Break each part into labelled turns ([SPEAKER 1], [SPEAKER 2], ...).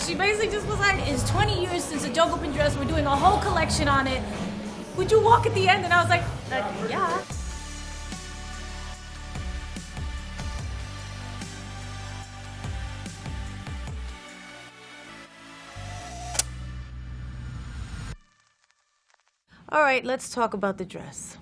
[SPEAKER 1] She basically just was like, it's 20 years since a joke open dress. We're doing a whole collection on it. Would you walk at the end? And I was like, yeah. All right, let's talk about the dress.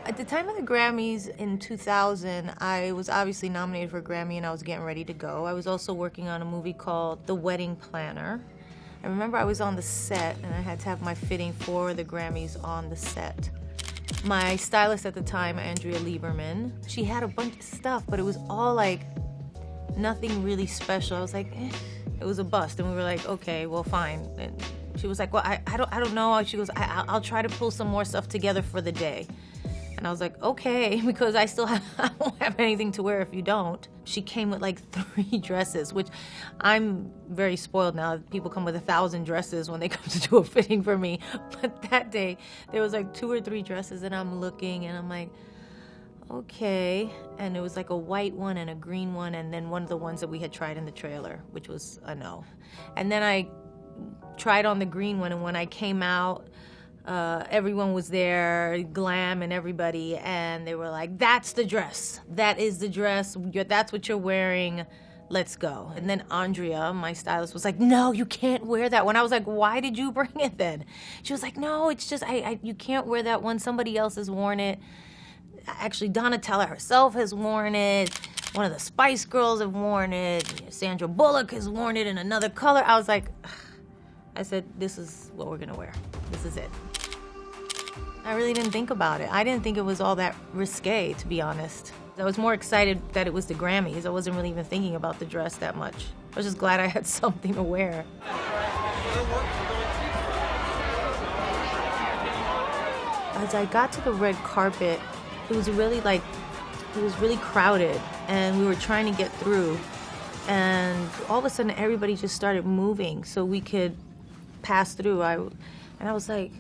[SPEAKER 1] At the time of the Grammys in 2000, I was obviously nominated for a Grammy and I was getting ready to go. I was also working on a movie called The Wedding Planner. I remember I was on the set and I had to have my fitting for the Grammys on the set. My stylist at the time, Andrea Lieberman, she had a bunch of stuff, but it was all like nothing really special. I was like, It was a bust. And we were like, okay, well, fine. And she was like, well, I don't know. She goes, I'll try to pull some more stuff together for the day. And I was like, okay, because I won't have anything to wear if you don't. She came with like 3 dresses, which I'm very spoiled now. People come with 1,000 dresses when they come to do a fitting for me. But that day, there was like 2 or 3 dresses and I'm looking and I'm like, okay. And it was like a white one and a green one and then one of the ones that we had tried in the trailer, which was a no. And then I tried on the green one and when I came out, everyone was there, glam and everybody, and they were like, that's the dress. That is the dress. That's what you're wearing. Let's go. And then Andrea, my stylist, was like, no, you can't wear that one. I was like, why did you bring it then? She was like, no, it's just, you can't wear that one. Somebody else has worn it. Actually, Donatella herself has worn it. One of the Spice Girls have worn it. Sandra Bullock has worn it in another color. I was like, I said, this is what we're gonna wear. This is it. I really didn't think about it. I didn't think it was all that risque, to be honest. I was more excited that it was the Grammys. I wasn't really even thinking about the dress that much. I was just glad I had something to wear. As I got to the red carpet, it was really crowded and we were trying to get through. And all of a sudden everybody just started moving so we could pass through. And I was like,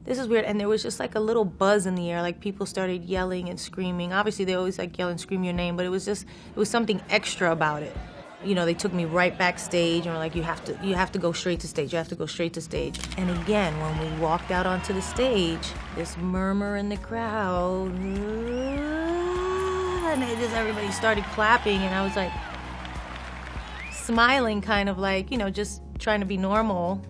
[SPEAKER 1] this is weird. And there was just like a little buzz in the air, like people started yelling and screaming. Obviously they always like yell and scream your name, but it was something extra about it. You know, they took me right backstage and were like, you have to go straight to stage, you have to go straight to stage. And again, when we walked out onto the stage, this murmur in the crowd, and everybody started clapping and I was like smiling, kind of like, you know, just trying to be normal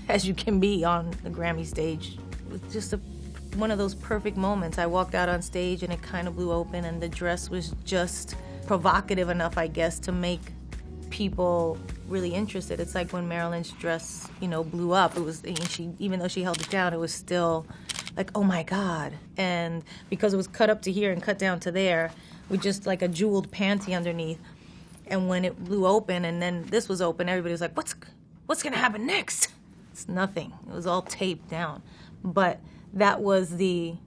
[SPEAKER 1] as you can be on the Grammy stage. It was just one of those perfect moments. I walked out on stage and it kind of blew open and the dress was just provocative enough, I guess, to make people really interested. It's like when Marilyn's dress, you know, blew up. It was, even though she held it down, it was still like, oh my God. And because it was cut up to here and cut down to there, with just like a jeweled panty underneath. And when it blew open and then this was open, everybody was like, what's gonna happen next? It's nothing. It was all taped down. But that was the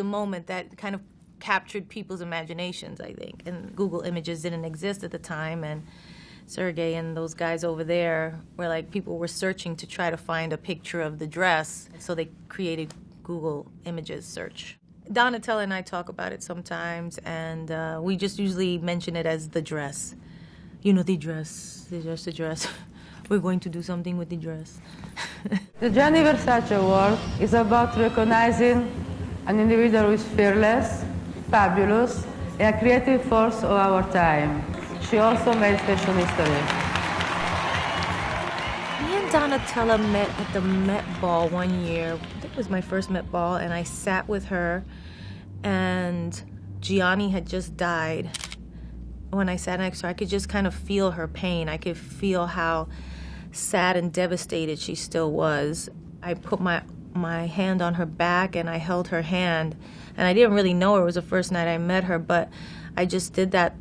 [SPEAKER 1] moment that kind of captured people's imaginations, I think. And Google Images didn't exist at the time, and Sergey and those guys over there were like, people were searching to try to find a picture of the dress, so they created Google Images search. Donatella and I talk about it sometimes, and we just usually mention it as the dress. You know, the dress. We're going to do something with the dress.
[SPEAKER 2] The Gianni Versace Award is about recognizing an individual who is fearless, fabulous, and a creative force of our time. She also made fashion history.
[SPEAKER 1] Me and Donatella met at the Met Ball one year. I think it was my first Met Ball, and I sat with her, and Gianni had just died. When I sat next to her, I could just kind of feel her pain. I could feel how sad and devastated she still was. I put my hand on her back and I held her hand, and I didn't really know her. It was the first night I met her, but I just did that,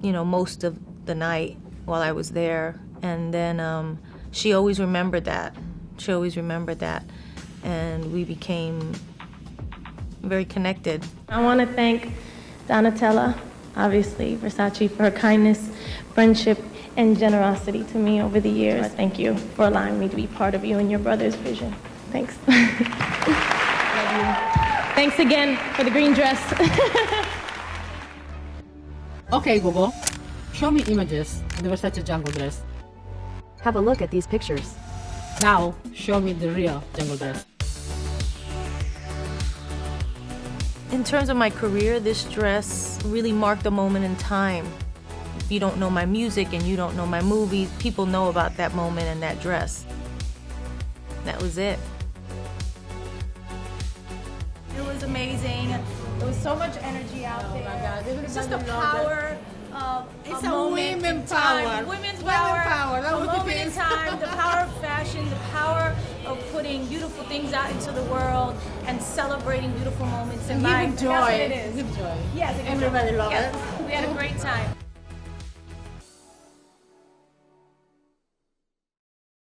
[SPEAKER 1] you know, most of the night while I was there. And then she always remembered that. And we became very connected.
[SPEAKER 3] I want to thank Donatella, obviously, Versace, for her kindness, friendship, and generosity to me over the years. Thank you for allowing me to be part of you and your brother's vision. Thanks. Love you. Thanks again for the green dress.
[SPEAKER 4] Okay, Google. Show me images of the Versace jungle dress.
[SPEAKER 5] Have a look at these pictures.
[SPEAKER 4] Now, show me the real jungle dress.
[SPEAKER 1] In terms of my career, this dress really marked a moment in time. If you don't know my music and you don't know my movies, people know about that moment and that dress. That was it.
[SPEAKER 6] It was amazing. There was so much energy out there. It's just the power of
[SPEAKER 4] It's
[SPEAKER 6] a
[SPEAKER 4] a
[SPEAKER 6] moment
[SPEAKER 4] women
[SPEAKER 6] in time.
[SPEAKER 4] power.
[SPEAKER 6] Women's
[SPEAKER 4] Women
[SPEAKER 6] power.
[SPEAKER 4] power. That's
[SPEAKER 6] A
[SPEAKER 4] what it
[SPEAKER 6] moment in
[SPEAKER 4] is.
[SPEAKER 6] time. The power of fashion. The power of putting beautiful things out into the world and celebrating beautiful moments in life.
[SPEAKER 4] Giving joy.
[SPEAKER 6] That's what it is.
[SPEAKER 4] Give joy.
[SPEAKER 6] Yes,
[SPEAKER 4] Everybody loves it.
[SPEAKER 6] We had a great time.